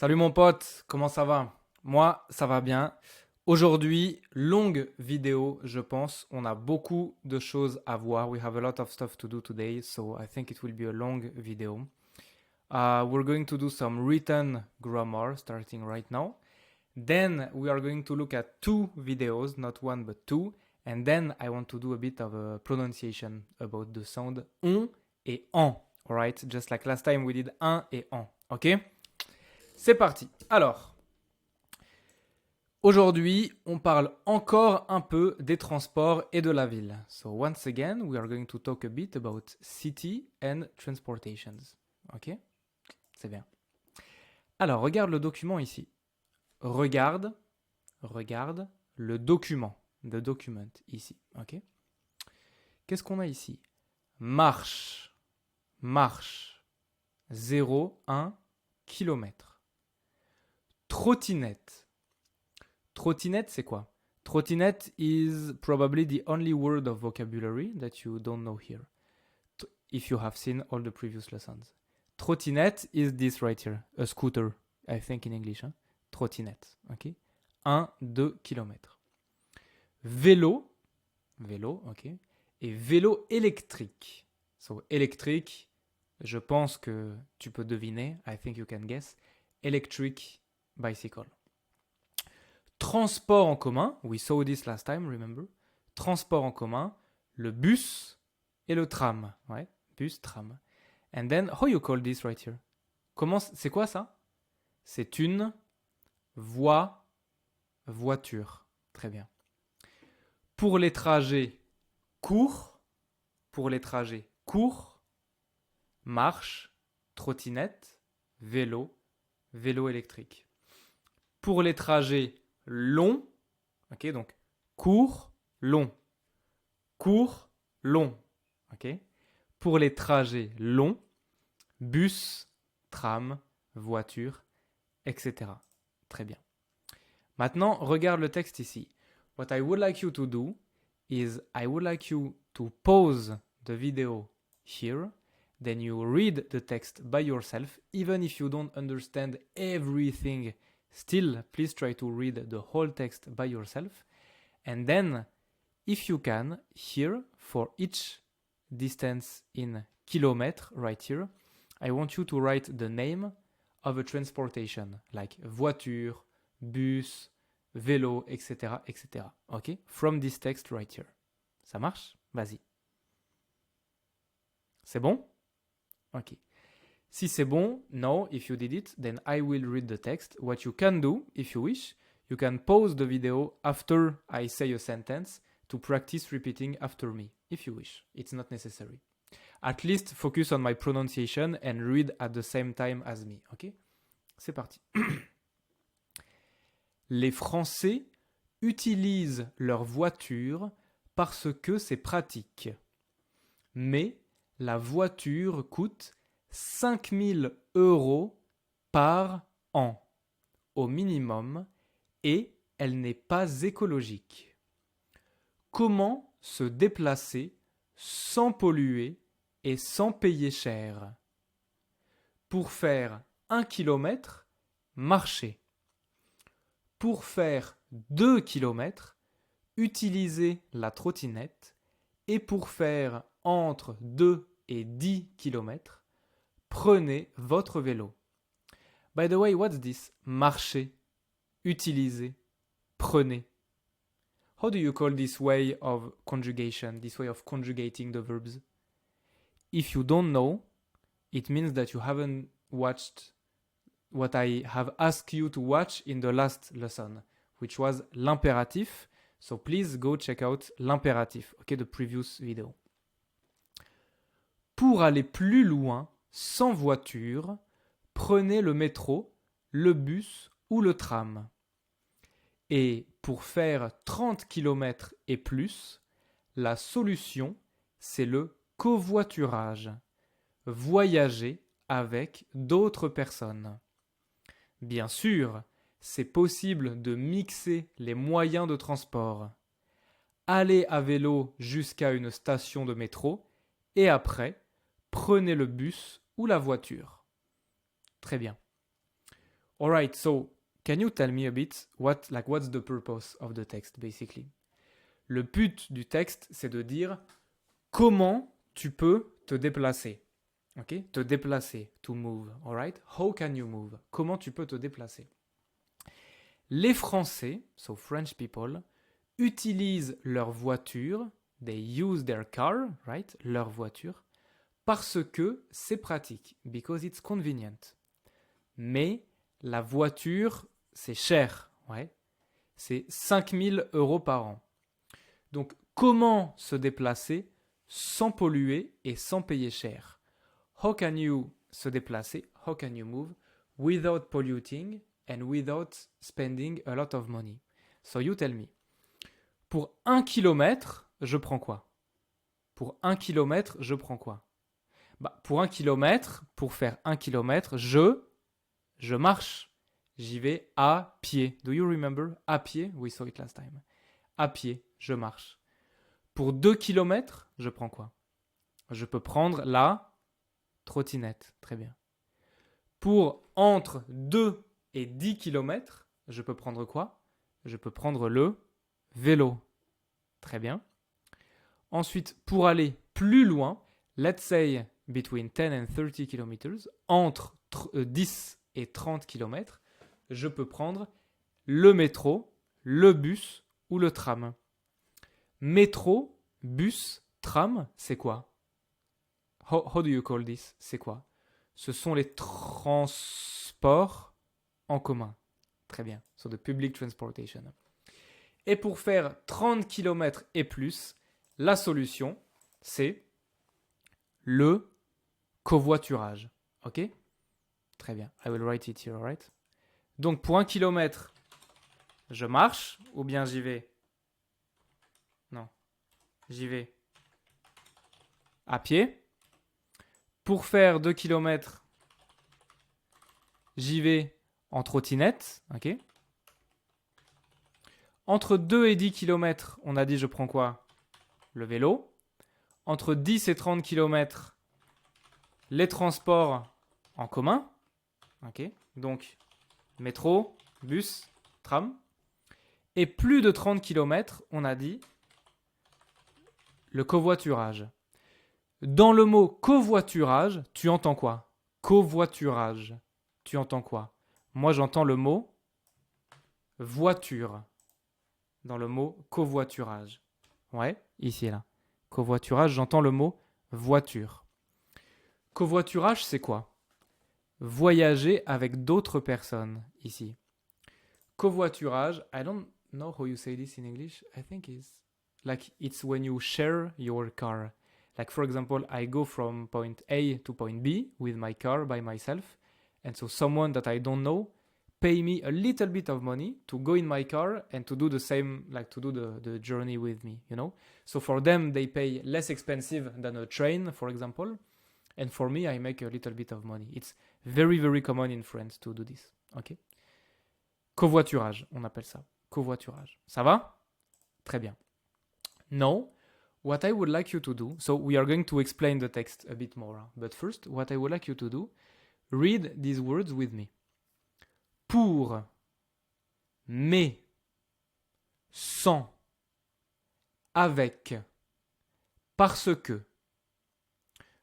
Salut mon pote, comment ça va? Moi, ça va bien. Aujourd'hui, longue vidéo, je pense. On a beaucoup de choses à voir. We have a lot of stuff to do today, so I think it will be a long video. We're going to do some written grammar starting right now. Then we are going to look at two videos, not one but two. And then I want to do a bit of a pronunciation about the sound on et en. Alright, just like last time we did un et en. Ok? C'est parti. Alors, aujourd'hui, on parle encore un peu des transports et de la ville. So once again, we are going to talk a bit about city and transportations. Ok? C'est bien. Alors, regarde le document ici. Regarde le document. The document ici. Ok? Qu'est-ce qu'on a ici? Marche. 0,1 km. Trottinette. Trottinette, c'est quoi? Trottinette is probably the only word of vocabulary that you don't know here, if you have seen all the previous lessons. Trottinette is this right here, a scooter, I think in English. Hein? Trottinette, ok? 1-2 km. Vélo, ok? Et vélo électrique. So, électrique, je pense que tu peux deviner, I think you can guess. Electric bicycle. Transport en commun, we saw this last time, remember? Transport en commun, le bus et le tram. Ouais, bus, tram. And then, how you call this right here? C'est quoi ça? C'est une voiture. Très bien. Pour les trajets courts, marche, trottinette, vélo électrique. Pour les trajets longs, ok, donc court, long, ok. Pour les trajets longs, bus, tram, voiture, etc. Très bien. Maintenant, regarde le texte ici. What I would like you to do is I would like you to pause the video here. Then you read the text by yourself, even if you don't understand everything. Still, please try to read the whole text by yourself. And then, if you can, here, for each distance in kilometer, right here, I want you to write the name of a transportation, like voiture, bus, vélo, etc., etc. Okay? From this text right here. Ça marche? Vas-y. C'est bon? Ok. Si c'est bon, no, if you did it, then I will read the text. What you can do, if you wish, you can pause the video after I say a sentence to practice repeating after me, if you wish. It's not necessary. At least focus on my pronunciation and read at the same time as me, ok? C'est parti. Les Français utilisent leur voiture parce que c'est pratique. Mais la voiture coûte 5 000 € par an, au minimum, et elle n'est pas écologique. Comment se déplacer sans polluer et sans payer cher? Pour faire 1 km, marcher. Pour faire 2 km, utilisez la trottinette. Et pour faire entre 2 et 10 km, prenez votre vélo. By the way, what's this? Marcher, utiliser, prenez. How do you call this way of conjugation, this way of conjugating the verbs? If you don't know, it means that you haven't watched what I have asked you to watch in the last lesson, which was l'impératif. So please go check out l'impératif, okay, the previous video. Pour aller plus loin, sans voiture, prenez le métro, le bus ou le tram. Et pour faire 30 km et plus, la solution, c'est le covoiturage. Voyager avec d'autres personnes. Bien sûr, c'est possible de mixer les moyens de transport. Allez à vélo jusqu'à une station de métro et après, prenez le bus ou la voiture. Très bien. All right, so can you tell me a bit what's the purpose of the text basically? Le but du texte, c'est de dire comment tu peux te déplacer. Ok? Te déplacer, to move, all right? How can you move? Comment tu peux te déplacer? Les Français, so French people, utilisent leur voiture, they use their car, right? Leur voiture, parce que c'est pratique, because it's convenient. Mais la voiture, c'est cher, ouais. C'est 5 000 € par an. Donc, comment se déplacer sans polluer et sans payer cher? How can you se déplacer? How can you move without polluting and without spending a lot of money? So you tell me. Pour 1 kilomètre, je prends quoi? Pour 1 kilomètre, je prends quoi? Pour 1 kilomètre, pour faire 1 kilomètre, je marche. J'y vais à pied. Do you remember? À pied? We saw it last time. À pied, je marche. Pour 2 kilomètres, je prends quoi? Je peux prendre la trottinette. Très bien. Pour entre 2 et 10 kilomètres, je peux prendre quoi? Je peux prendre le vélo. Très bien. Ensuite, pour aller plus loin, let's say between 10 and 30 kilometers, entre 10 et 30 kilomètres, je peux prendre le métro, le bus ou le tram. Métro, bus, tram, c'est quoi? How do you call this? C'est quoi? Ce sont les transports en commun. Très bien. So the public transportation. Et pour faire 30 km et plus, la solution, c'est le covoiturage. OK? Très bien. I will write it here, all right? Donc, pour 1 kilomètre, je marche ou bien j'y vais? Non. J'y vais à pied. Pour faire 2 km, j'y vais en trottinette. OK? Entre 2 et 10 km, on a dit je prends quoi? Le vélo. Entre 10 et 30 km, les transports en commun. OK? Donc, métro, bus, tram. Et plus de 30 km, on a dit le covoiturage. Dans le mot covoiturage, tu entends quoi? Covoiturage. Tu entends quoi? Moi, j'entends le mot voiture. Dans le mot covoiturage. Ouais, ici et là. Covoiturage, j'entends le mot voiture. Covoiturage, c'est quoi? Voyager avec d'autres personnes, ici. Covoiturage, I don't know how you say this in English. I think it's when you share your car. Like, for example, I go from point A to point B with my car by myself. And so someone that I don't know pay me a little bit of money to go in my car and to do the same, like to do the journey with me, you know? So for them, they pay less expensive than a train, for example. And for me, I make a little bit of money. It's very, very common in France to do this. OK? Covoiturage, on appelle ça. Covoiturage. Ça va? Très bien. Now, what I would like you to do, so we are going to explain the text a bit more. But first, what I would like you to do, read these words with me. Pour, mais, sans, avec, parce que.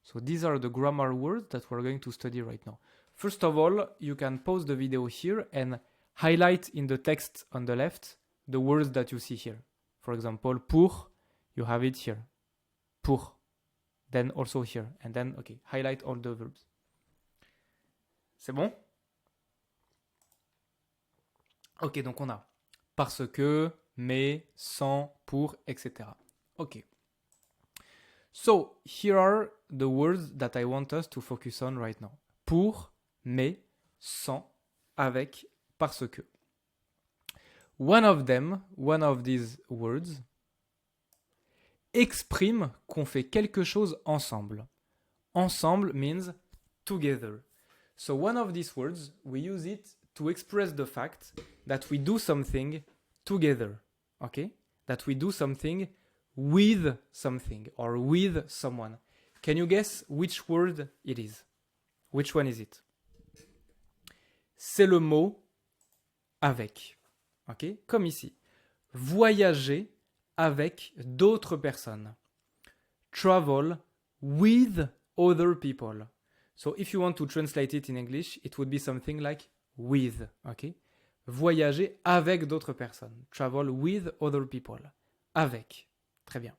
So these are the grammar words that we're going to study right now. First of all, you can pause the video here and highlight in the text on the left the words that you see here. For example, pour, you have it here. Pour. Then also here. And then, okay, highlight all the verbs. C'est bon? Ok, donc on a parce que, mais, sans, pour, etc. Ok. So, here are the words that I want us to focus on right now. Pour, mais, sans, avec, parce que. One of these words, exprime qu'on fait quelque chose ensemble. Ensemble means together. So one of these words, we use it to express the fact that we do something together. Okay? That we do something with something or with someone. Can you guess which word it is? Which one is it? c'est le mot avec. Ok? Comme ici. Voyager avec d'autres personnes. Travel with other people. So if you want to translate it in English, it would be something like with. Ok? Voyager avec d'autres personnes. Travel with other people. Avec. Très bien.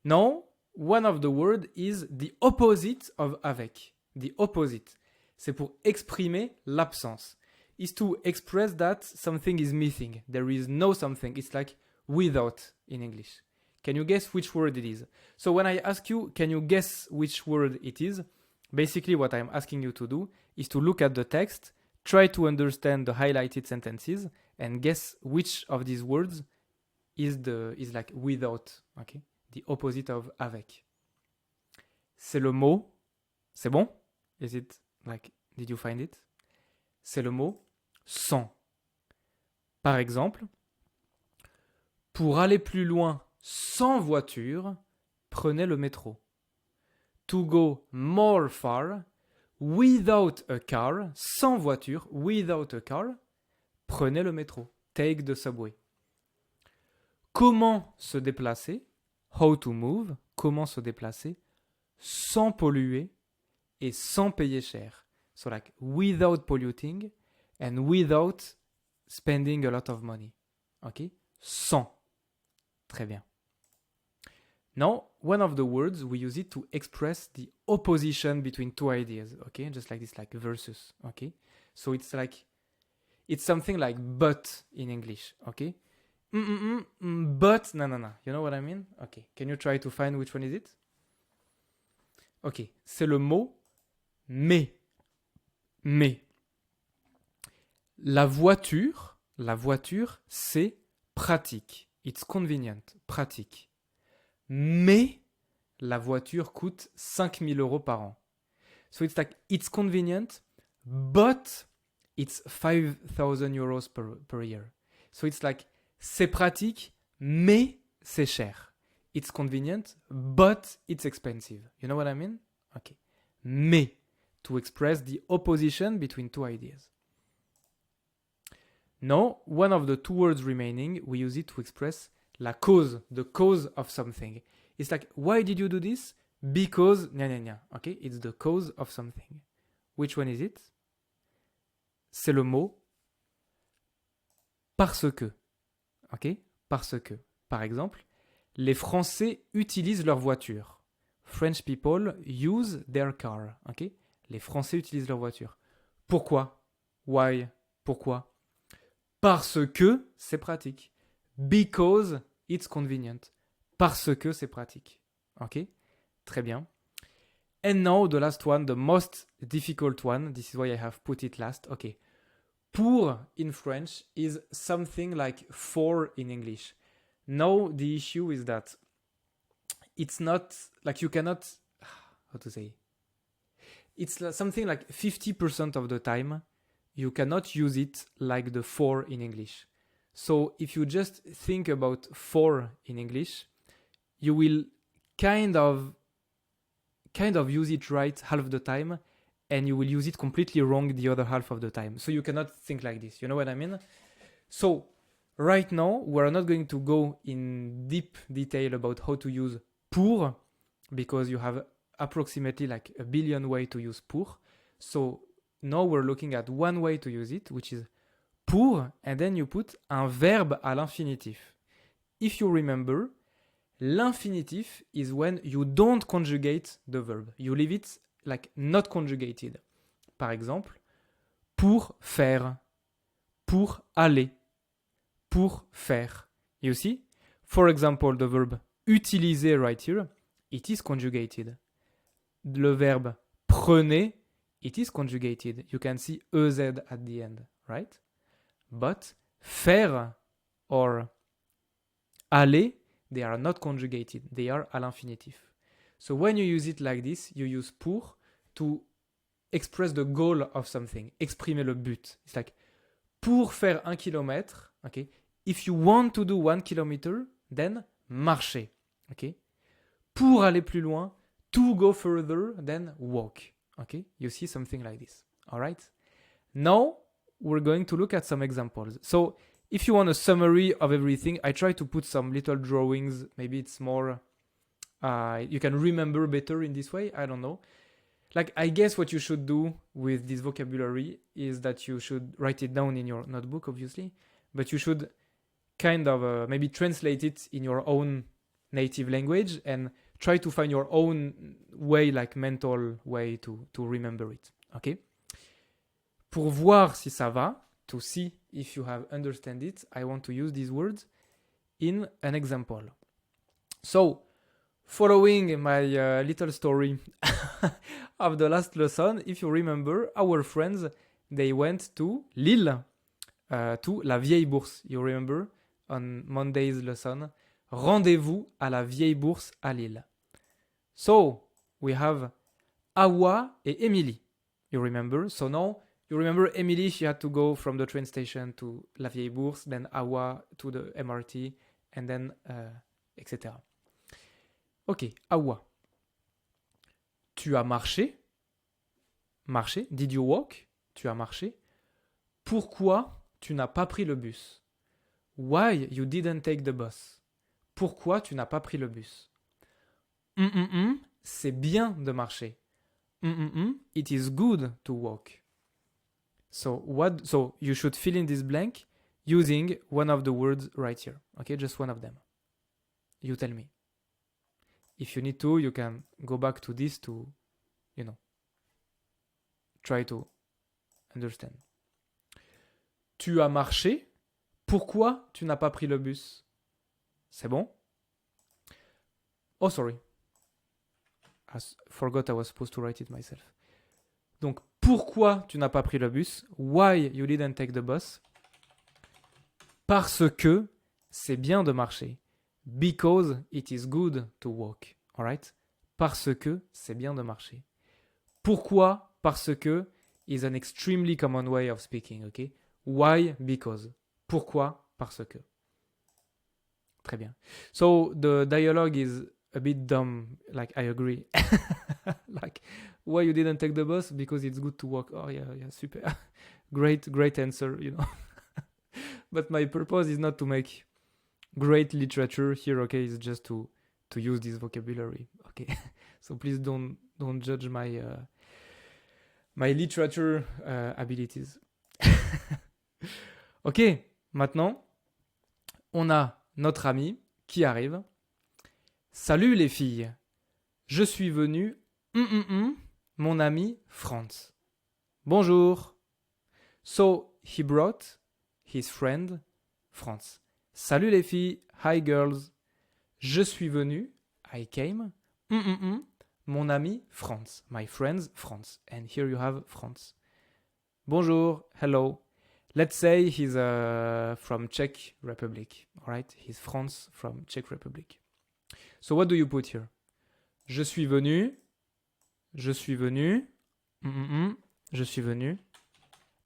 Now, one of the words is the opposite of avec. The opposite. C'est pour exprimer l'absence. Is to express that something is missing. There is no something. It's like without in English. Can you guess which word it is? So when I ask you, can you guess which word it is? Basically what I'm asking you to do is to look at the text, try to understand the highlighted sentences, and guess which of these words is like without. Okay? The opposite of avec. C'est le mot. C'est bon? Is it like, did you find it? C'est le mot sans. Par exemple, pour aller plus loin sans voiture, prenez le métro. To go more far without a car, sans voiture, without a car, prenez le métro. Take the subway. Comment se déplacer? How to move. Comment se déplacer sans polluer et sans payer cher. So like without polluting and without spending a lot of money. Ok? Sans. Très bien. Now, one of the words, we use it to express the opposition between two ideas. Okay? Just like this, like versus. Okay? So it's something like but in English. Okay? But, no. You know what I mean? Okay. Can you try to find which one is it? Ok. C'est le mot mais. Mais. La voiture, c'est pratique. It's convenient. Pratique. Mais la voiture coûte 5 000 € par an. So it's like, it's convenient, but it's 5,000 euros per year. So it's like, c'est pratique, mais c'est cher. It's convenient, but it's expensive. You know what I mean? Okay. Mais, to express the opposition between two ideas. Now, one of the two words remaining, we use it to express la cause, the cause of something. It's like, why did you do this? Because, okay? It's the cause of something. Which one is it? C'est le mot parce que. Ok? Parce que. Par exemple, les Français utilisent leur voiture. French people use their car. Ok? Les Français utilisent leur voiture. Pourquoi? Why? Pourquoi? Parce que c'est pratique. Because it's convenient. Parce que c'est pratique. Ok? Très bien. And now the last one, the most difficult one. This is why I have put it last. Ok. Pour in French is something like for in English. Now the issue is that it's not like you cannot, how to say? It's something like 50% of the time you cannot use it like the for in English. So if you just think about for in English, you will kind of use it right half the time, and you will use it completely wrong the other half of the time. So you cannot think like this. You know what I mean? So right now, we're not going to go in deep detail about how to use pour, because you have approximately like a billion ways to use pour. So now we're looking at one way to use it, which is pour, and then you put un verbe à l'infinitif. If you remember, l'infinitif is when you don't conjugate the verb. You leave it like not conjugated. Par exemple, pour faire, pour aller, pour faire. You see? For example, the verb utiliser right here, it is conjugated. Le verbe prenez, it is conjugated. You can see EZ at the end, right? But faire or aller, they are not conjugated. They are à l'infinitif. So when you use it like this, you use pour to express the goal of something. Exprimer le but. It's like, pour faire 1 kilomètre, okay? If you want to do 1 kilometer, then marcher. Okay? Pour aller plus loin, to go further, then walk. Okay? You see something like this. All right? Now, we're going to look at some examples. So, if you want a summary of everything, I try to put some little drawings. Maybe it's more, you can remember better in this way. I don't know. Like, I guess what you should do with this vocabulary is that you should write it down in your notebook, obviously, but you should kind of maybe translate it in your own native language and try to find your own way, like mental way to remember it. Okay? Pour voir si ça va, to see if you have understand it, I want to use these words in an example. So, following my little story of the last lesson, if you remember, our friends, they went to Lille, to la Vieille Bourse. You remember on Monday's lesson, rendez-vous à la Vieille Bourse à Lille. So, we have Awa et Emily. You remember? So now, you remember Emily, she had to go from the train station to la Vieille Bourse, then Awa to the MRT, and then etc. Ok, Awa. Tu as marché? Marché? Did you walk? Tu as marché? Pourquoi tu n'as pas pris le bus? Why you didn't take the bus? Pourquoi tu n'as pas pris le bus? C'est bien de marcher. It is good to walk. So you should fill in this blank using one of the words right here. Okay, just one of them. You tell me. If you need to, you can go back to this to, try to understand. Tu as marché. Pourquoi tu n'as pas pris le bus? C'est bon? Oh, sorry. I forgot I was supposed to write it myself. Donc, pourquoi tu n'as pas pris le bus? Why you didn't take the bus? Parce que c'est bien de marcher. Because it is good to walk. Alright? Parce que c'est bien de marcher. Pourquoi? Parce que is an extremely common way of speaking. Okay? Why? Because. Pourquoi? Parce que. Très bien. So the dialogue is a bit dumb. Like, I agree. Like, why you didn't take the bus? Because it's good to walk. Oh, yeah, super. Great answer, But my purpose is not to make great literature here, okay? It's just to use this vocabulary, okay? So please don't judge my my literature abilities. Ok, maintenant, on a notre ami qui arrive. Salut les filles, je suis venu, mon ami Franz. Bonjour. So he brought his friend Franz. Salut les filles, hi girls. Je suis venu, I came, mon ami Franz, my friend Franz. And here you have Franz. Bonjour, hello. Let's say he's from Czech Republic, all right? He's Franz from Czech Republic. So what do you put here? Je suis venu, je suis venu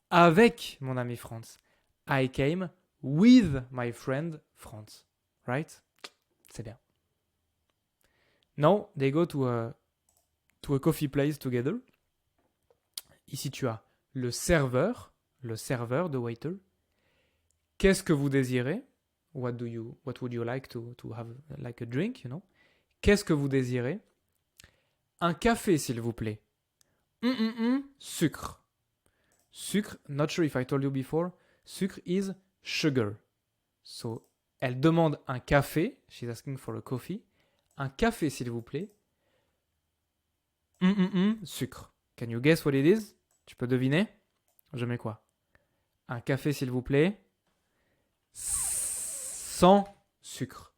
avec mon ami Franz. I came with my friend Franz, right? C'est bien. Now they go to a coffee place together. Ici tu as le serveur, the waiter. Qu'est-ce que vous désirez? What would you like to have like a drink, Qu'est-ce que vous désirez? Un café, s'il vous plaît. Sucre. Sucre, not sure if I told you before, sucre is sugar. So, elle demande un café. She's asking for a coffee. Un café, s'il vous plaît. Sucre. Can you guess what it is? Tu peux deviner? Je mets quoi? Un café, s'il vous plaît. Sans sucre.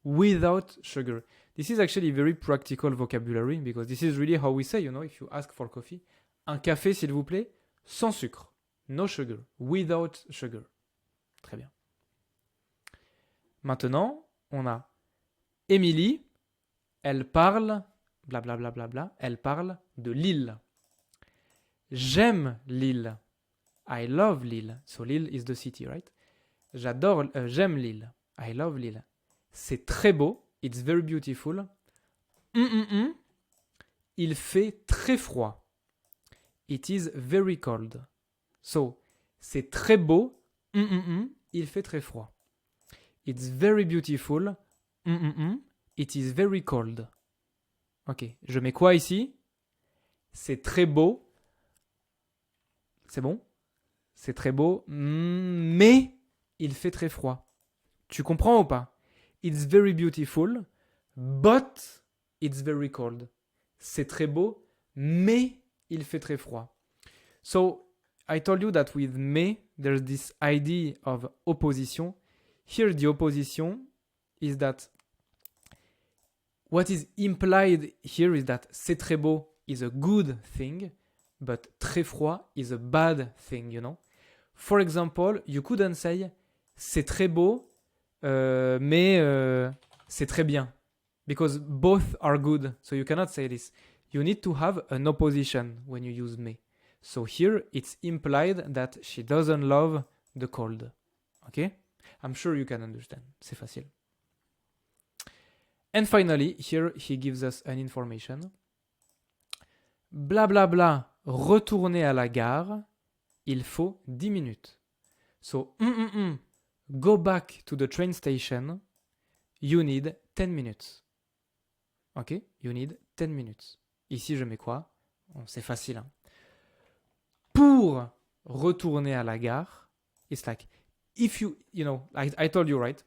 Without sugar. This is actually very practical vocabulary because this is really how we say, if you ask for coffee. Un café, s'il vous plaît, sans sucre. No sugar. Without sugar. Très bien. Maintenant, on a Émilie. Elle parle, blablabla, bla, bla, bla, elle parle de Lille. J'aime Lille. I love Lille. So Lille is the city, right? J'aime Lille. I love Lille. C'est très beau. It's very beautiful. Il fait très froid. It is very cold. So, c'est très beau, il fait très froid. It's very beautiful, it is very cold. Ok, je mets quoi ici? C'est très beau. C'est bon? C'est très beau, mais il fait très froid. Tu comprends ou pas? It's very beautiful, but it's very cold. C'est très beau, mais il fait très froid. So, I told you that with mais, there's this idea of opposition. Here, the opposition is that what is implied here is that c'est très beau is a good thing, but très froid is a bad thing, you know? For example, you couldn't say c'est très beau, mais c'est très bien. Because both are good, so you cannot say this. You need to have an opposition when you use mais. So here it's implied that she doesn't love the cold. Okay? I'm sure you can understand. C'est facile. And finally, here he gives us an information. Bla bla bla, retourner à la gare, il faut 10 minutes. So, go back to the train station, you need 10 minutes. Ok? You need 10 minutes. Ici, je mets quoi? C'est facile. Hein? Pour retourner à la gare, it's like, if you know, I told you, right?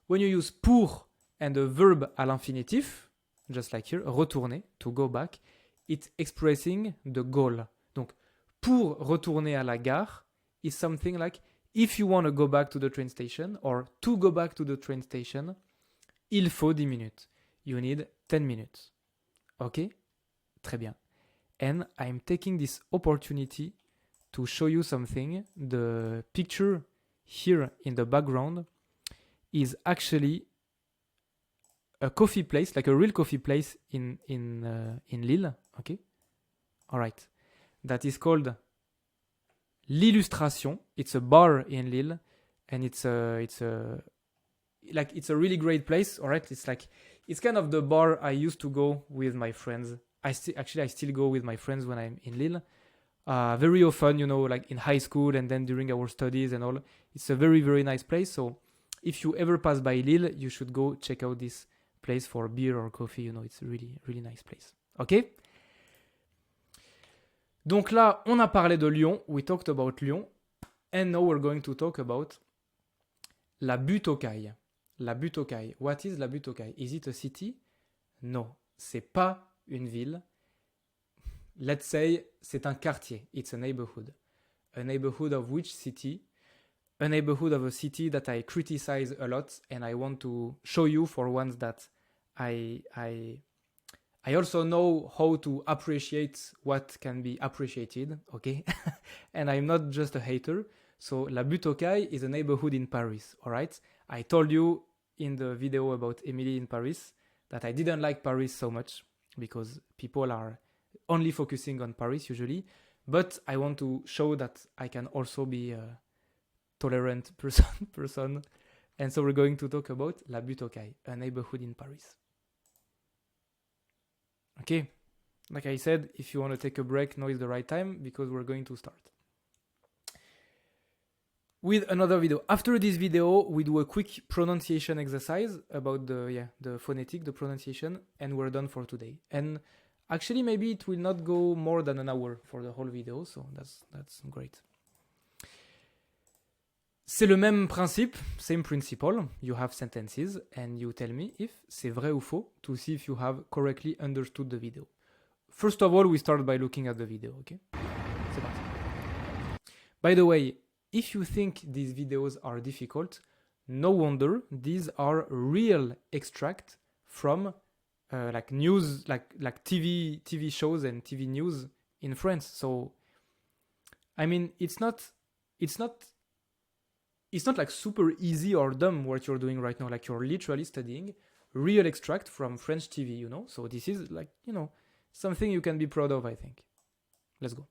When you use pour and a verb à l'infinitif, just like here, retourner, to go back, it's expressing the goal. Donc, pour retourner à la gare is something like, if you want to go back to the train station, or to go back to the train station, il faut 10 minutes. You need 10 minutes. Ok? Très bien. And I'm taking this opportunity to show you something. The picture here in the background is actually a coffee place, like a real coffee place in Lille. Okay? All right. That is called L'Illustration. It's a bar in Lille, and it's a really great place. All right. It's kind of the bar I used to go with my friends. I still go with my friends when I'm in Lille. Very often, you know, like in high school and then during our studies and all. It's a very, very nice place. So if you ever pass by Lille, you should go check out this place for beer or coffee. You know, it's a really, really nice place. Okay? Donc là, on a parlé de Lyon. We talked about Lyon. And now we're going to talk about la butte aux cailles. La butte aux cailles. What is la butte aux cailles? Is it a city? No, c'est pas une ville. Let's say c'est un quartier. It's a neighborhood. A neighborhood of which city? A neighborhood of a city that I criticize a lot, and I want to show you for once that I also know how to appreciate what can be appreciated, okay? And I'm not just a hater. So La Butte aux Cailles is a neighborhood in Paris, all right? I told you in the video about Emily in Paris that I didn't like Paris so much because people are only focusing on Paris usually, but I want to show that I can also be a tolerant person. And so we're going to talk about La Butte aux Cailles, a neighborhood in Paris. Okay, like I said, if you want to take a break, now is the right time because we're going to start with another video. After this video, we do a quick pronunciation exercise about the phonetic, the pronunciation, and we're done for today. And actually, maybe it will not go more than an hour for the whole video, so that's great. C'est le même principe, same principle. You have sentences and you tell me if c'est vrai ou faux to see if you have correctly understood the video. First of all, we start by looking at the video, okay? C'est parti. By the way, if you think these videos are difficult, no wonder. These are real extracts from like news, like TV shows and TV news in France. So, I mean, it's not like super easy or dumb what you're doing right now. Like you're literally studying real extract from French TV, you know? So this is like, you know, something you can be proud of, I think. Let's go.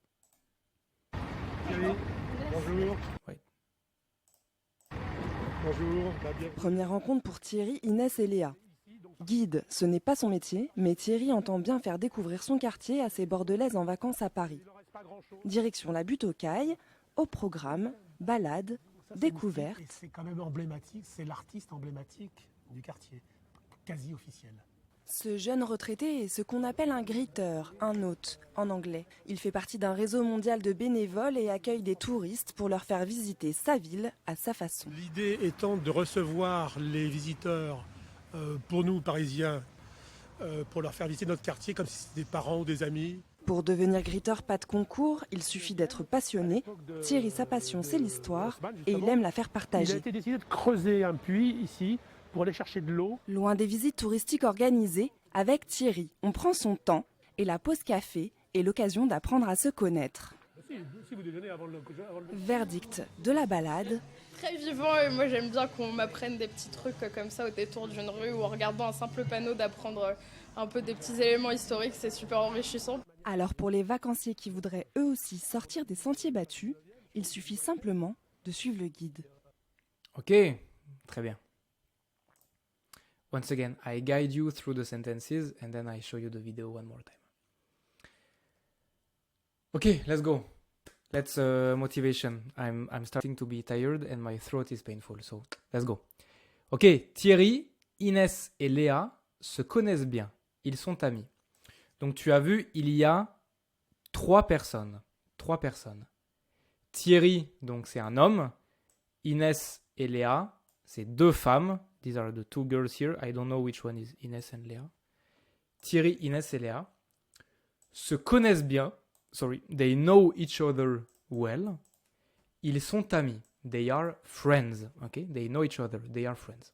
Thierry, bonjour. Wait. Bonjour. Première rencontre pour Thierry, Inès et Léa. Guide, ce n'est pas son métier, mais Thierry entend bien faire découvrir son quartier à ses Bordelaises en vacances à Paris. Direction la Butte aux Cailles, Au programme, balades, découvertes. Et c'est quand même emblématique, c'est l'artiste emblématique du quartier, quasi officiel. Ce jeune retraité est ce qu'on appelle un greeter, un hôte en anglais. Il fait partie d'un réseau mondial de bénévoles et accueille des touristes pour leur faire visiter sa ville à sa façon. L'idée étant de recevoir les visiteurs, pour nous Parisiens, pour leur faire visiter notre quartier comme si c'était des parents ou des amis. Pour devenir greeter, pas de concours, il suffit d'être passionné. Thierry, sa passion, c'est l'histoire et il aime la faire Il a partager. été décidé de creuser un puits ici pour aller chercher de l'eau. Loin des visites touristiques organisées, avec Thierry, on prend son temps et la pause café est l'occasion d'apprendre à se connaître. Si vous déjeunez avant le... Verdict de la balade. Très vivant et moi j'aime bien qu'on m'apprenne des petits trucs comme ça au détour d'une rue ou en regardant un simple panneau d'apprendre un peu des petits éléments historiques, c'est super enrichissant. Alors pour les vacanciers qui voudraient eux aussi sortir des sentiers battus, il suffit simplement de suivre le guide. Ok, très bien. Once again, I guide you through the sentences and then I show you the video one more time. Okay, let's go. Let's motivation. I'm starting to be tired and my throat is painful, so let's go. Ok, Thierry, Inès et Léa se connaissent bien. Ils sont amis. Donc tu as vu, il y a trois personnes. Thierry, donc c'est un homme. Inès et Léa, c'est deux femmes. These are the two girls here. I don't know which one is Inès and Léa. Thierry, Inès et Léa se connaissent bien. Sorry, they know each other well. Ils sont amis. They are friends. Okay? They know each other. They are friends.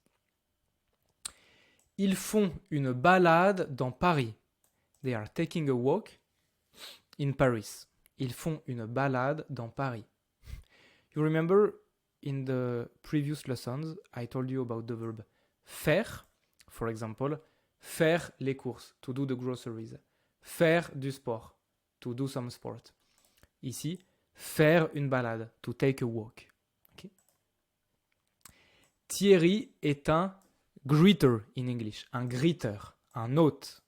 Ils font une balade dans Paris. They are taking a walk in Paris. Ils font une balade dans Paris. You remember in the previous lessons, I told you about the verb faire, for example, faire les courses, to do the groceries. Faire du sport, to do some sport. Ici, faire une balade, to take a walk. Okay. Thierry est un greeter in English, un greeter, un hôte.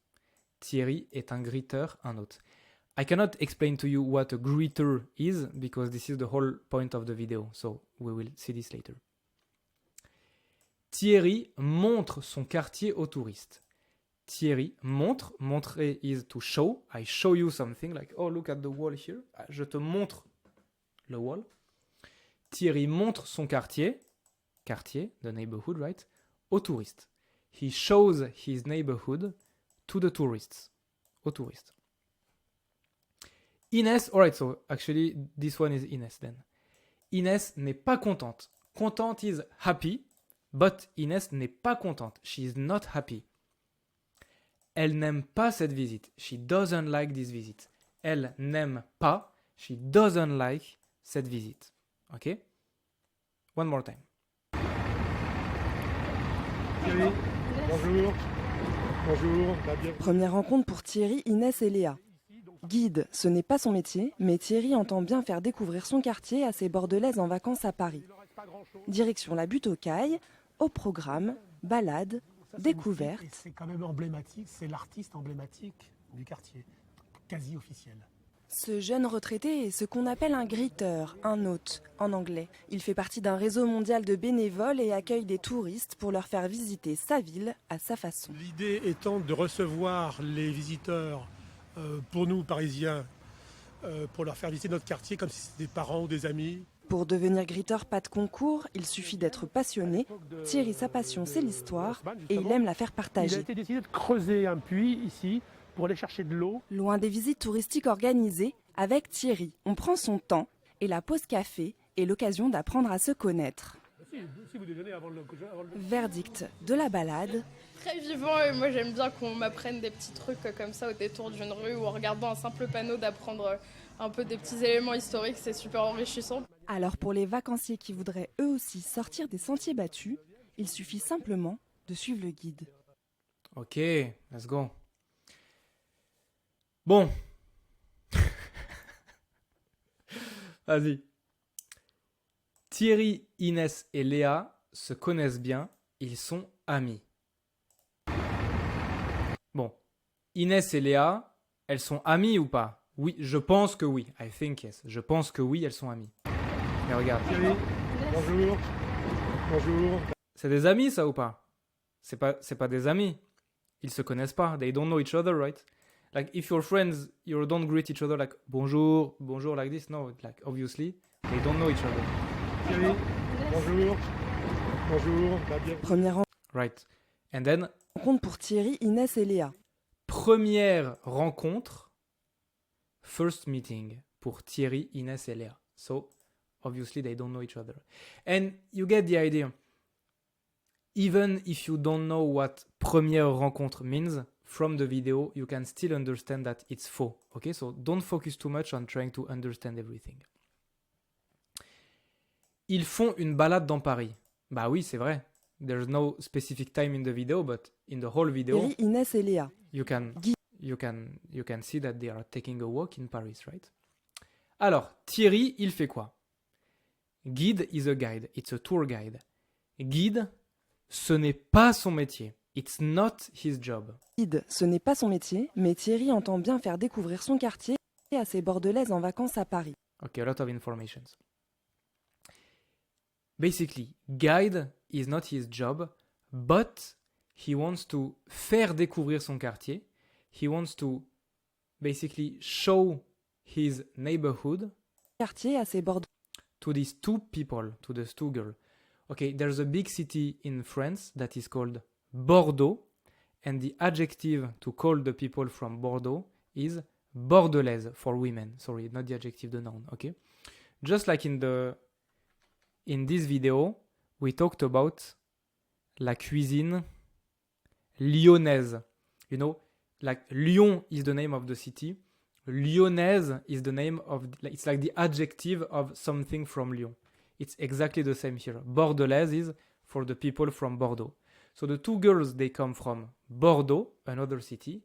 Thierry est un greeter, un hôte. I cannot explain to you what a greeter is because this is the whole point of the video, so we will see this later. Thierry montre son quartier aux touristes. Thierry montre, montrer is to show. I show you something like, oh look at the wall here. Je te montre le wall. Thierry montre son quartier, the neighborhood, right, aux touristes. He shows his neighborhood to the tourists, aux touristes. Inès, alright, so actually this one is Inès then. Inès n'est pas contente. Contente is happy, but Inès n'est pas contente. She is not happy. Elle n'aime pas cette visite. She doesn't like this visit. Elle n'aime pas. She doesn't like cette visite. Ok? One more time. Thierry, bonjour. Bonjour, bienvenue. Première rencontre pour Thierry, Inès et Léa. Guide, ce n'est pas son métier, mais Thierry entend bien faire découvrir son quartier à ses Bordelaises en vacances à Paris. Direction la butte aux Cailles, au programme, balades, découvertes. Et c'est quand même emblématique, c'est l'artiste emblématique du quartier, quasi officiel. Ce jeune retraité est ce qu'on appelle un greeter, un hôte en anglais. Il fait partie d'un réseau mondial de bénévoles et accueille des touristes pour leur faire visiter sa ville à sa façon. L'idée étant de recevoir les visiteurs, pour nous Parisiens, pour leur faire visiter notre quartier comme si c'était des parents ou des amis. Pour devenir greeter, pas de concours, il suffit d'être passionné. Thierry, sa passion, c'est l'histoire et il aime la faire Il a partager. été décidé de creuser un puits ici pour aller chercher de l'eau. Loin des visites touristiques organisées, avec Thierry, on prend son temps et la pause café est l'occasion d'apprendre à se connaître. Si vous déjeunez avant le... Verdict de la balade. Très vivant et moi j'aime bien qu'on m'apprenne des petits trucs comme ça au détour d'une rue ou en regardant un simple panneau d'apprendre un peu des petits éléments historiques, c'est super enrichissant. Alors pour les vacanciers qui voudraient eux aussi sortir des sentiers battus, il suffit simplement de suivre le guide. Ok, let's go. Bon. Vas-y. Thierry, Inès et Léa se connaissent bien, ils sont amis. Bon. Inès et Léa, elles sont amies ou pas? Oui, je pense que oui. I think yes. Je pense que oui, elles sont amies. Mais regarde. Thierry, bonjour. Bonjour. C'est des amis, ça, ou pas? C'est pas des amis. Ils se connaissent pas. They don't know each other, right? Like, if you're friends, you don't greet each other like bonjour, bonjour like this. No, like, obviously, they don't know each other. Thierry, bonjour. Bonjour. Bien. Première Right. And then, rencontre pour Thierry, Inès et Léa. première rencontre, first meeting, pour Thierry, Inès et Léa. So, obviously, they don't know each other. And you get the idea. Even if you don't know what première rencontre means, from the video, you can still understand that it's faux. Okay, so don't focus too much on trying to understand everything. Ils font une balade dans Paris. Bah oui, c'est vrai. There's no specific time in the video, but in the whole video, Thierry, Inès et Léa. you can see that they are taking a walk in Paris, right? Alors, Thierry, il fait quoi? Guide is a guide. It's a tour guide. Guide, ce n'est pas son métier. It's not his job. Guide, ce n'est pas son métier, mais Thierry entend bien faire découvrir son quartier à ses Bordelaises en vacances à Paris. Okay, a lot of information. Basically, guide is not his job, but he wants to faire découvrir son quartier. He wants to basically show his neighborhood Quartier à ses Bordelaises. to these two people, to these two girls. Okay, there's a big city in France that is called Bordeaux, and the adjective to call the people from Bordeaux is Bordelaise for women. Sorry, not the adjective, the noun. Okay, just like in this video, we talked about la cuisine lyonnaise. You know, like Lyon is the name of the city. Lyonnaise is the name of, it's like the adjective of something from Lyon. It's exactly the same here. Bordelaise is for the people from Bordeaux. So the two girls, they come from Bordeaux, another city,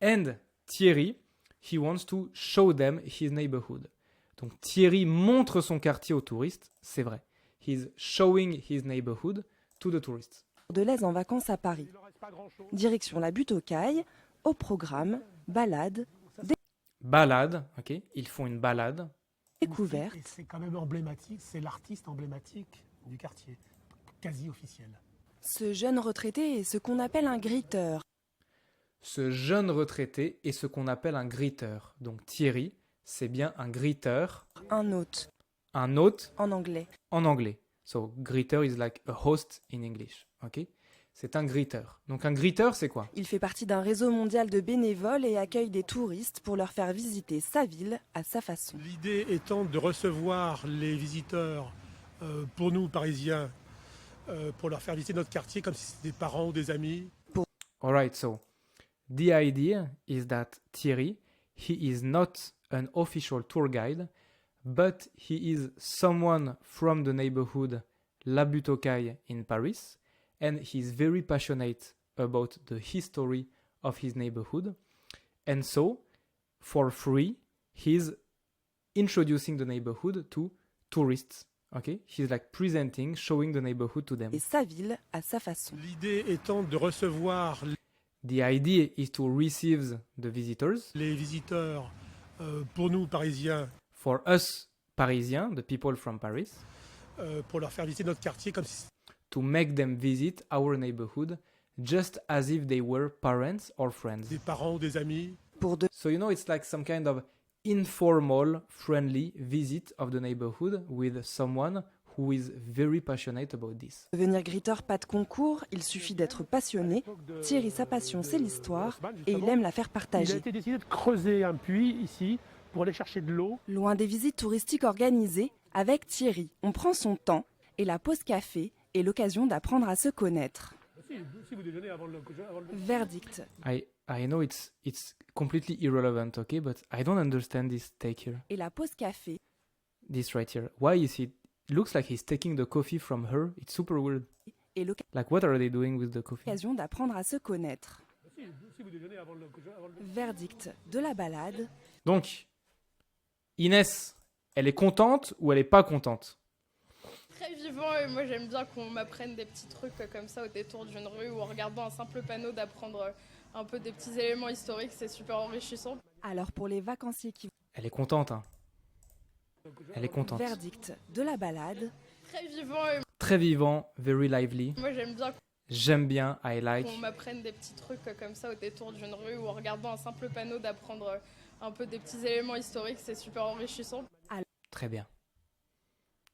and Thierry, he wants to show them his neighborhood. Donc Thierry montre son quartier aux touristes, c'est vrai. He's showing his neighborhood to the tourists. Bordelaises en vacances à Paris. Direction la butte aux Cailles, au programme, balade, Balade, ok, ils font une balade. découverte. Et c'est quand même emblématique, c'est l'artiste emblématique du quartier, quasi officiel. Ce jeune retraité est ce qu'on appelle un gritteur. Ce jeune retraité est ce qu'on appelle un gritteur. Donc Thierry, c'est bien un gritteur. Un hôte, Un hôte en anglais. en anglais. So, greeter is like a host in English. Ok? C'est un gritteur. Donc un gritteur, c'est quoi? Il fait partie d'un réseau mondial de bénévoles et accueille des touristes pour leur faire visiter sa ville à sa façon. L'idée étant de recevoir les visiteurs, pour nous Parisiens, pour leur faire visiter notre quartier comme si c'était des parents ou des amis. Alright, so the idea is that Thierry, he is not an official tour guide, but he is someone from the neighborhood La Butte aux Cailles in Paris, and he's very passionate about the history of his neighborhood. And so, for free, he's introducing the neighborhood to tourists. Okay? He's like presenting, showing the neighborhood to them. Et sa ville à sa façon. L'idée étant de recevoir The idea is to receive the visitors. les visiteurs, pour nous Parisiens, For us, Parisiens, the people from Paris, pour leur faire visiter notre quartier comme si to make them visit our neighborhood just as if they were parents or friends. c'était des parents ou des amis. Pour So, you know, it's like some kind of informal, friendly visit of the neighborhood with someone who is very passionate about this. devenir gritteur, pas de concours, il suffit d'être passionné. Thierry, sa passion, c'est l'histoire et il aime la faire Il a partager. été décidé de creuser un puits ici pour aller chercher de l'eau. Loin des visites touristiques organisées, avec Thierry, on prend son temps et la pause café est l'occasion d'apprendre à se connaître. Si vous déjeunez avant le... Verdict. I know it's completely irrelevant, okay, but I don't understand this take here. Et la pause café This right here. Why is he? It looks like he's taking the coffee from her. It's super weird. est Like, what are they doing with the coffee? l'occasion d'apprendre à se connaître. Si vous déjeunez avant le... Verdict de la balade. Donc, Inès, elle est contente ou elle est pas contente? Très vivant et moi j'aime bien qu'on m'apprenne des petits trucs comme ça au détour d'une rue ou en regardant un simple panneau d'apprendre un peu des petits éléments historiques, c'est super enrichissant. Alors pour les vacanciers qui Elle est contente, hein. Elle est contente. Verdict de la balade. Très vivant et Très vivant, very lively. moi j'aime bien J'aime bien, I qu'on like. m'apprenne des petits trucs comme ça au détour d'une rue ou en regardant un simple panneau d'apprendre un peu des petits éléments historiques, c'est super enrichissant. Très bien.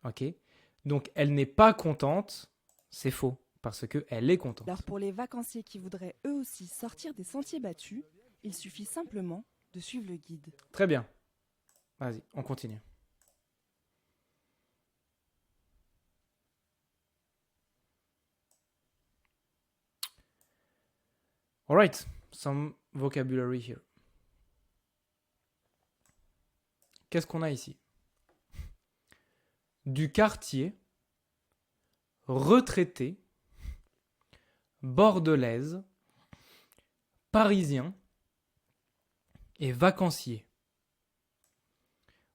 Ok. Donc elle n'est pas contente, c'est faux, parce qu'elle est contente. Alors pour les vacanciers qui voudraient eux aussi sortir des sentiers battus, il suffit simplement de suivre le guide. Très bien. Vas-y, on continue. All right, some vocabulary here. Qu'est-ce qu'on a ici? Du quartier, retraité, bordelaise, parisien et vacancier.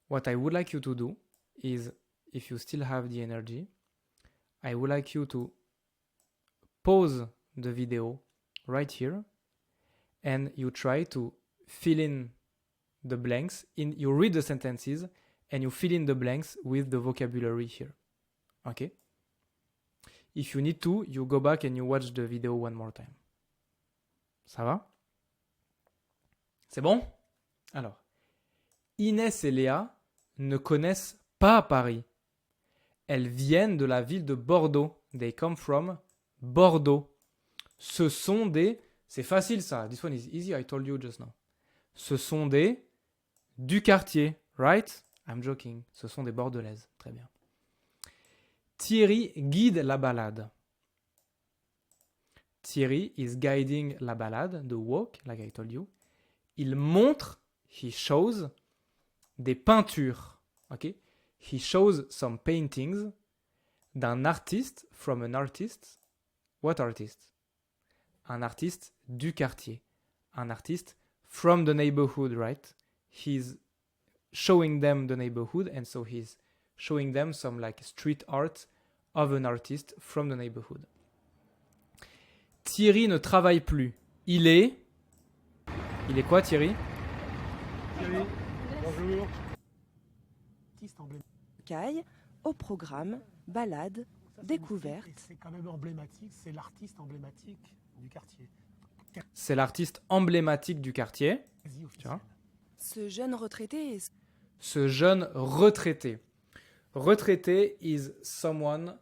What I would like you to do is, if you still have the energy, I would like you to pause the video right here and you try to fill in the blanks. You read the sentences and you fill in the blanks with the vocabulary here. Okay? If you need to, you go back and you watch the video one more time. Ça va? C'est bon? Alors, Inès et Léa ne connaissent pas Paris. Elles viennent de la ville de Bordeaux. They come from Bordeaux. Ce sont des... C'est facile ça. This one is easy, I told you just now. Ce sont des... Du quartier, right? I'm joking. Ce sont des Bordelaises. Très bien. Thierry guide la balade. Thierry is guiding la balade, the walk, like I told you. Il montre, he shows, des peintures. Okay? He shows some paintings d'un artiste, from an artist. What artist? Un artiste du quartier. Un artiste from the neighborhood, right? He's showing them the neighborhood, and so he's showing them some like street art of an artist from the neighborhood. Thierry ne travaille plus. Il est quoi, Thierry? Thierry, bonjour. Artiste emblématique. Caille, au programme, balade, Ça, découverte. et c'est quand même emblématique, c'est l'artiste emblématique du quartier. C'est l'artiste emblématique du quartier. Quasi Tu officiel. vois? Ce jeune retraité est Ce jeune retraité. Retraité is someone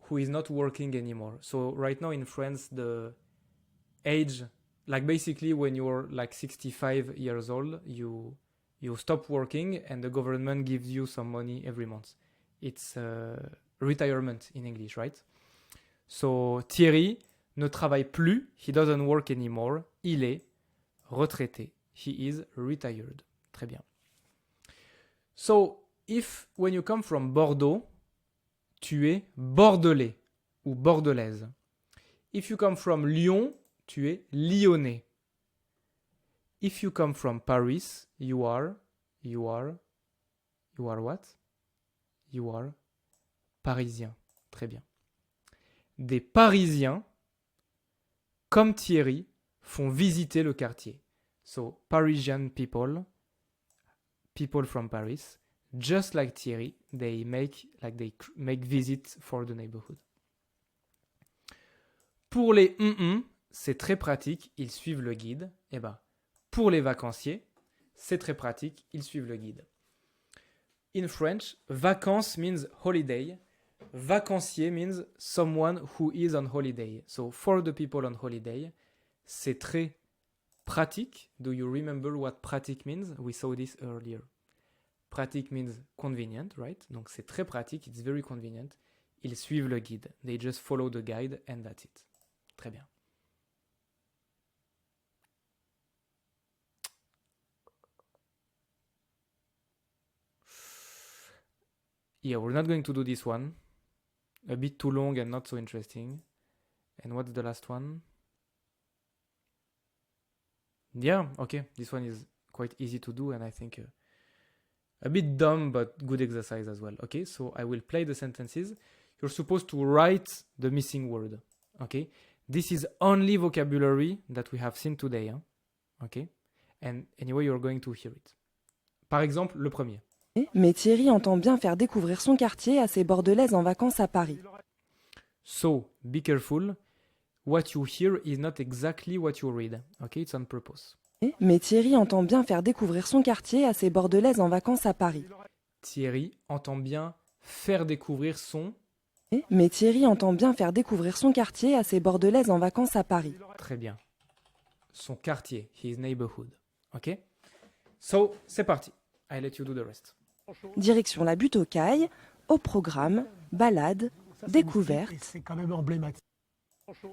who is not working anymore. So right now in France, the age, like basically when you're like 65 years old, you stop working and the government gives you some money every month. It's retirement in English, right? So Thierry ne travaille plus. He doesn't work anymore. Il est retraité. He is retired. Très bien. So, if when you come from Bordeaux, tu es bordelais ou bordelaise. If you come from Lyon, tu es lyonnais. If you come from Paris, you are what? You are parisien. Très bien. Des Parisiens, comme Thierry, font visiter le quartier. So, Parisian people from Paris, just like Thierry, they make visits for the neighborhood. Pour les c'est très pratique, ils suivent le guide. Et ben, pour les vacanciers, c'est très pratique, ils suivent le guide. In French, vacances means holiday. Vacancier means someone who is on holiday. So for the people on holiday, c'est très pratique. Do you remember what pratique means? We saw this earlier. Pratique means convenient, right? Donc c'est très pratique, it's very convenient. Ils suivent le guide. They just follow the guide and that's it. Très bien. Yeah, we're not going to do this one. A bit too long and not so interesting. And what's the last one? Yeah, okay. This one is quite easy to do and I think a bit dumb but good exercise as well. Okay, so I will play the sentences. You're supposed to write the missing word. Okay, this is only vocabulary that we have seen today. Hein? Okay, and anyway, you're going to hear it. Par exemple, le premier. Mais Thierry entend bien faire découvrir son quartier à ses Bordelaises en vacances à Paris. So, be careful. What you hear is not exactly what you read. Okay, it's on purpose. Mais Thierry entend bien faire découvrir son quartier à ses Bordelaises en vacances à Paris. Thierry entend bien faire découvrir son... Mais Thierry entend bien faire découvrir son quartier à ses Bordelaises en vacances à Paris. Très bien. Son quartier, his neighborhood. Ok? So, c'est parti. I let you do the rest. Direction la butte aux cailles, au programme, balade, découverte. C'est quand même emblématique.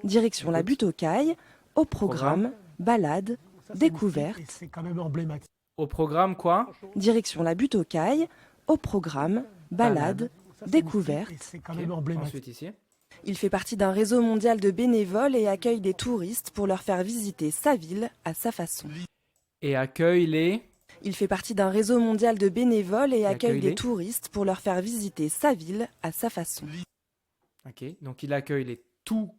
Direction la butte aux cailles, au programme, balade, découverte. C'est quand même emblématique. Au programme, quoi? Direction la butte aux cailles, au programme, balade, découverte. C'est quand Ok. même emblématique. Ensuite, ici. Il fait partie d'un réseau mondial de bénévoles et accueille des touristes pour leur faire visiter sa ville à sa façon. Et accueille les... Il fait partie d'un réseau mondial de bénévoles et accueille accueille des les- touristes pour leur faire visiter sa ville à sa façon. Ok, donc il accueille les tout...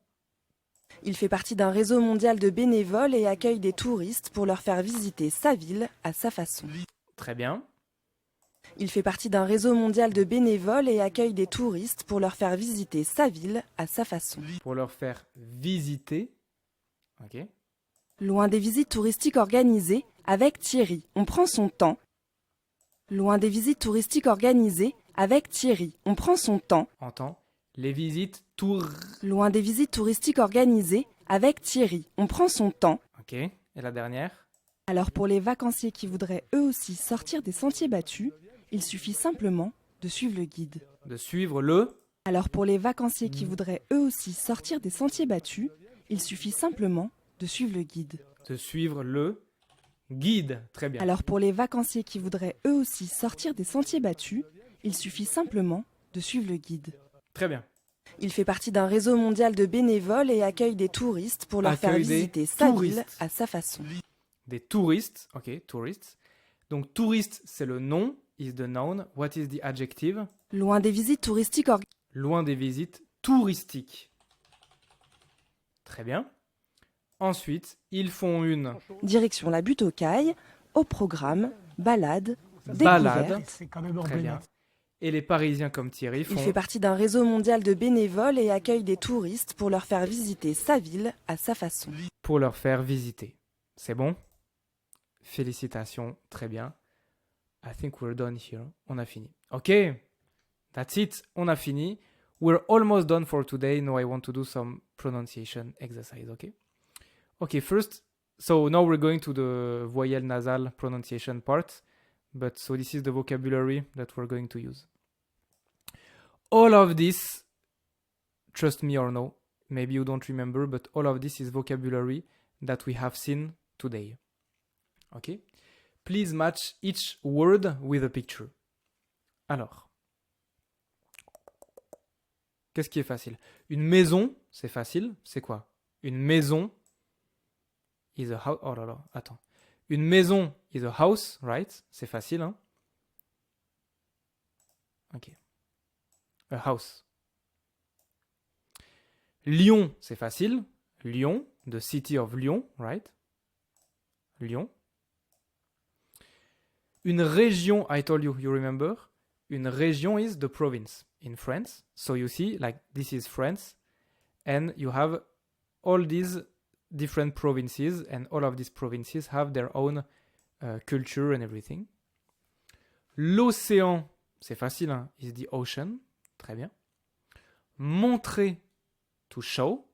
Il fait partie d'un réseau mondial de bénévoles et accueille des touristes pour leur faire visiter sa ville à sa façon. Très bien. Il fait partie d'un réseau mondial de bénévoles et accueille des touristes pour leur faire visiter sa ville à sa façon. Pour leur faire visiter... Ok. Loin des visites touristiques organisées, avec Thierry, on prend son temps. Loin des visites touristiques organisées, avec Thierry, on prend son temps. Entends. Les visites tour... Loin des visites touristiques organisées, avec Thierry, on prend son temps. Ok. Et la dernière? Alors pour les vacanciers qui voudraient eux aussi sortir des sentiers battus, il suffit simplement de suivre le guide. De suivre le... Alors pour les vacanciers qui voudraient eux aussi sortir des sentiers battus, il suffit simplement de suivre le guide. De suivre le guide. Très bien. Alors pour les vacanciers qui voudraient eux aussi sortir des sentiers battus, il suffit simplement de suivre le guide. Très bien. Il fait partie d'un réseau mondial de bénévoles et accueille des touristes pour leur faire Accueille des visiter sa touristes. ville à sa façon. Des touristes. Ok, touristes. Donc touriste, c'est le nom, is the noun. What is the adjective? Loin des visites touristiques Loin des visites touristiques. Très bien. Ensuite, ils font une direction la butte aux cailles, au programme, balade, balade. découverte. C'est quand même Très bien. emblématique. Et les Parisiens comme Thierry font... Il fait partie d'un réseau mondial de bénévoles et accueille des touristes pour leur faire visiter sa ville à sa façon. pour leur faire visiter. C'est bon? Félicitations, très bien. I think we're done here. On a fini. Ok, that's it. On a fini. We're almost done for today. Now I want to do some pronunciation exercise. Okay. Okay. First, so now we're going to the voyelle nasal pronunciation part. But so this is the vocabulary that we're going to use. All of this, trust me or no, maybe you don't remember, but all of this is vocabulary that we have seen today. Okay? Please match each word with a picture. Alors, qu'est-ce qui est facile? Une maison, c'est facile. C'est quoi? Une maison is a house. Oh là là, attends. Une maison is a house, right? C'est facile, hein? Ok. A house. Lyon, c'est facile. Lyon, the city of Lyon, right? Lyon. Une région, I told you, you remember? Une région is the province in France. So you see, like, this is France. And you have all these different provinces. And all of these provinces have their own culture and everything. L'océan, c'est facile, hein? Is the ocean. Très bien. Montrer, to show.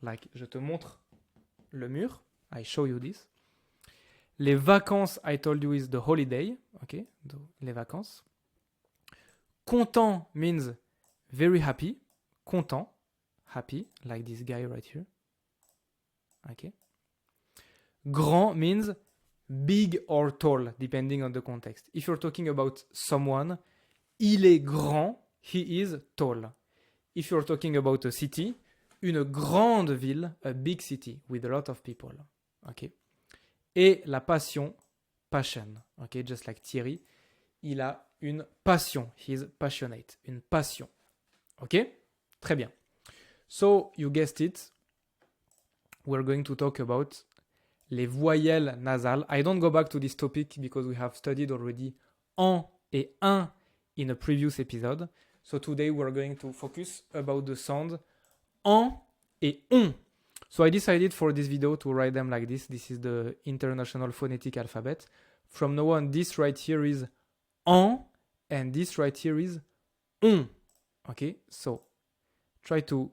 Like, je te montre le mur. I show you this. Les vacances, I told you, is the holiday. Okay, les vacances. Content means very happy. Content. Happy, like this guy right here. Okay. Grand means big or tall, depending on the context. If you're talking about someone, il est grand, he is tall. If you're talking about a city, une grande ville, a big city, with a lot of people. Okay. Et la passion, passion. Okay, just like Thierry, il a une passion. He is passionate. Une passion. Ok? Très bien. So, you guessed it. We're going to talk about les voyelles nasales. I don't go back to this topic because we have studied already en et un in a previous episode. So today we're going to focus about the sound en et on. So I decided for this video to write them like this. This is the International Phonetic Alphabet. From now on, this right here is en and this right here is on. Okay, so try to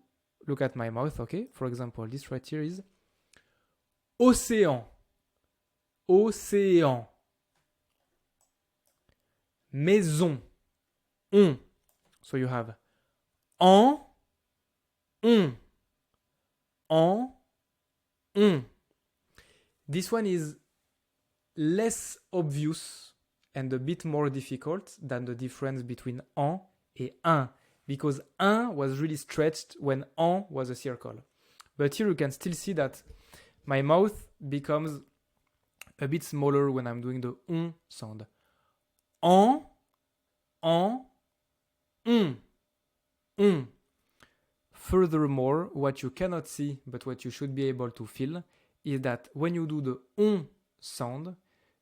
look at my mouth, okay? For example, this right here is océan. Océan. Maison. On. So you have en, on. En, on. This one is less obvious and a bit more difficult than the difference between en et un, because un was really stretched when en was a circle. But here you can still see that my mouth becomes a bit smaller when I'm doing the on sound. En, on. Furthermore, what you cannot see, but what you should be able to feel, is that when you do the on sound,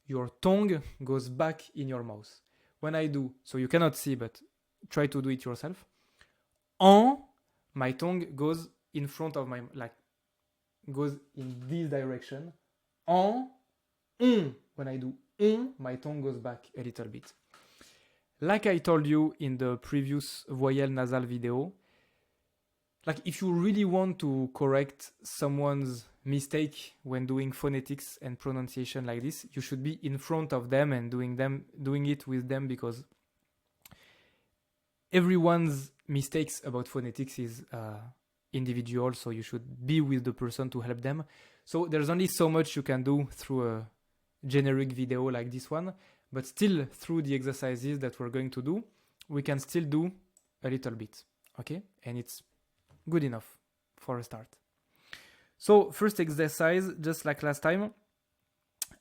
your tongue goes back in your mouth. When I do, so you cannot see, but try to do it yourself. En, my tongue goes in front of my, like, goes in this direction. En, on. When I do on, my tongue goes back a little bit. Like I told you in the previous voyelle nasal video, like if you really want to correct someone's mistake when doing phonetics and pronunciation like this, you should be in front of them and doing it with them, because everyone's mistakes about phonetics is individual, so you should be with the person to help them. So there's only so much you can do through a generic video like this one, but still through the exercises that we're going to do, we can still do a little bit, okay? And it's good enough for a start. So first exercise, just like last time,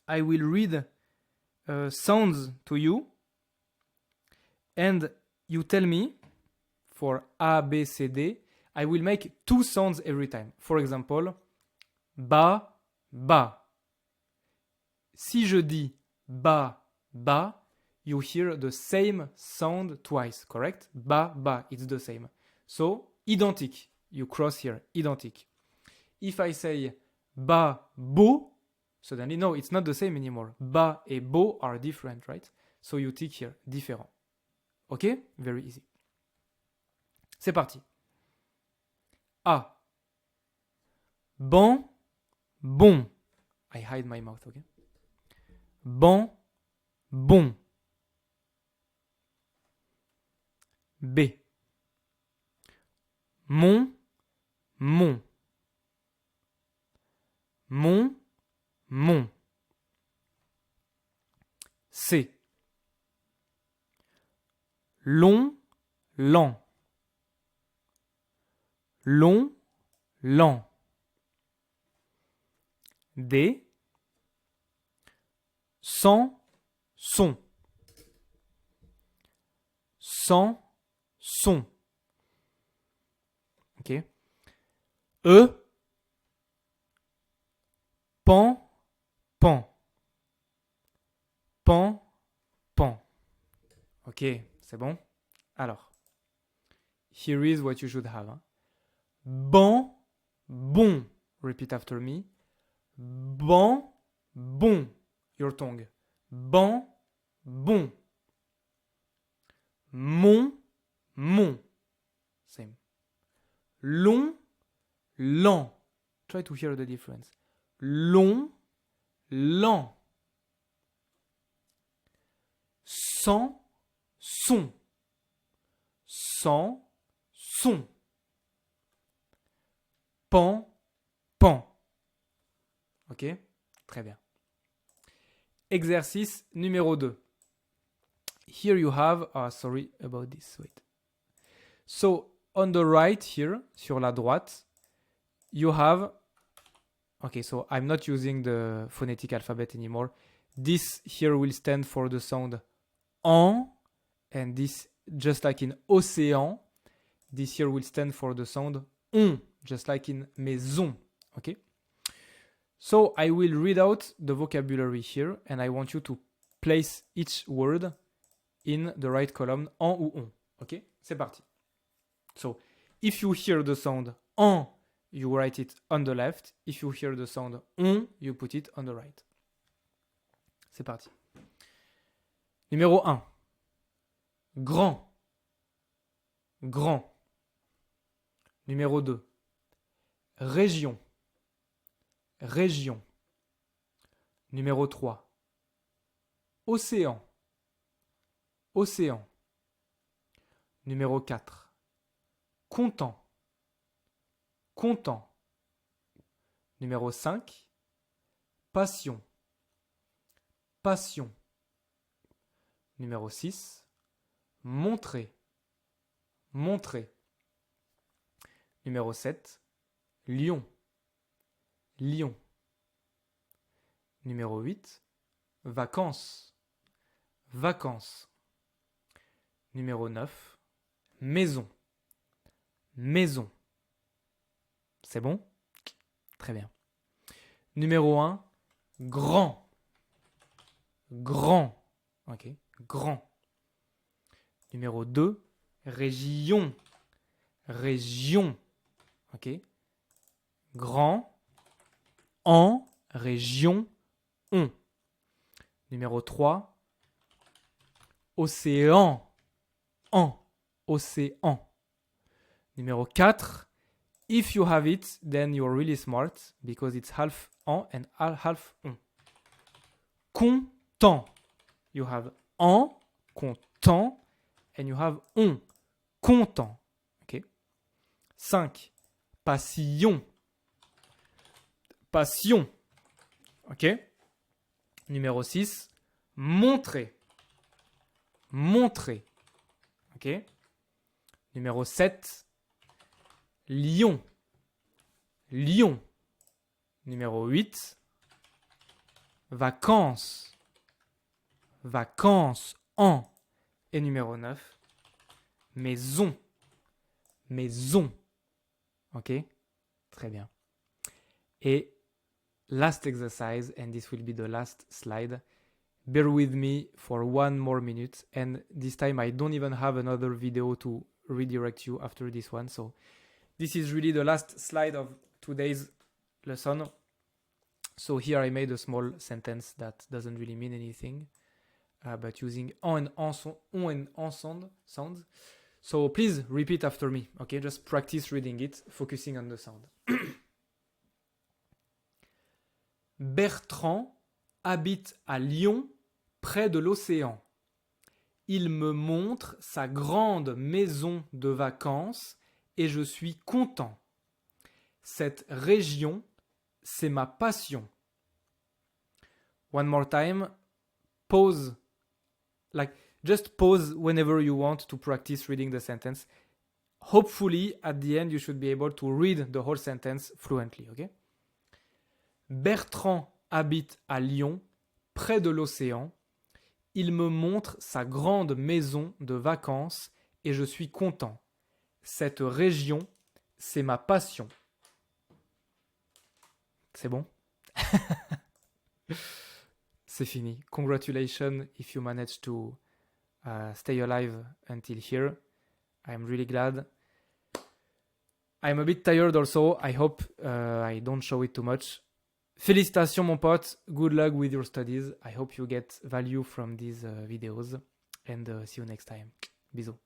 I will read sounds to you, and you tell me for A, B, C, D, I will make two sounds every time. For example, ba, ba. Si je dis ba, ba, you hear the same sound twice, correct? Ba, ba, it's the same. So, identique. You cross here, identique. If I say ba, bo, suddenly, no, it's not the same anymore. Ba et bo are different, right? So you tick here, différent. Okay? Very easy. C'est parti. A. Ban, bon. I hide my mouth, okay? Ban, bon. B. Mon, mon. Mon, mon. C. Long, lent. Long, lent. D. Sans, son. Sans, son. Ok. E. Pan, pan. Pan, pan. Ok, c'est bon? Alors, here is what you should have. Hein. Ban, bon. Repeat after me. Ban, bon. Your tongue. Ban, bon. Mon, mon. Same. Long, lent. Try to hear the difference. Long, lent. Sans, son. Sans, son. Pan, pan. Ok? Très bien. Exercice numéro 2. Here you have, sorry about this, wait. So, on the right here, sur la droite, you have, okay, so I'm not using the phonetic alphabet anymore. This here will stand for the sound en, and this, just like in océan, this here will stand for the sound on, just like in maison, okay? So I will read out the vocabulary here, and I want you to place each word in the right column, en ou on. Ok, c'est parti. So, if you hear the sound en, you write it on the left. If you hear the sound on, you put it on the right. C'est parti. Numéro 1. Grand. Grand. Numéro 2. Région. Région. Numéro 3. Océan. Océan. Numéro 4. Content. Content. Numéro 5. Passion. Passion. Numéro 6. Montrer. Montrer. Numéro 7. Lion. Lion. Numéro 8. Vacances. Vacances. Numéro 9. Maison. Maison. C'est bon? Très bien. Numéro 1. Grand. Grand. Ok. Grand. Numéro 2. Région. Région. Ok. Grand. En. Région. On. Numéro 3. Océan. En. Océan. Numéro 4. If you have it, then you're really smart because it's half en and half on. Content. You have en, content, and you have on, content. Ok. 5. Passion. Passion. Ok. Numéro 6. Montrer. Montrer. Ok. Numéro 7. Lion. Lion. Numéro 8. Vacances. Vacances en. Et numéro 9. Maison. Maison. Ok. Très bien. Et last exercise, and this will be the last slide. Bear with me for one more minute. And this time I don't even have another video to redirect you after this one. So this is really the last slide of today's lesson. So here I made a small sentence that doesn't really mean anything, but using on and en sounds. So please repeat after me, okay? Just practice reading it, focusing on the sound. Bertrand habite à Lyon, près de l'océan. Il me montre sa grande maison de vacances et je suis content. Cette région, c'est ma passion. One more time. Pause. Just pause whenever you want to practice reading the sentence. Hopefully, at the end, you should be able to read the whole sentence fluently, okay? Bertrand habite à Lyon, près de l'océan. Il me montre sa grande maison de vacances et je suis content. Cette région, c'est ma passion. C'est bon? C'est fini. Congratulations if you managed to stay alive until here. I'm really glad. I'm a bit tired also. I hope I don't show it too much. Félicitations mon pote. Good luck with your studies. I hope you get value from these videos. And see you next time. Bisous.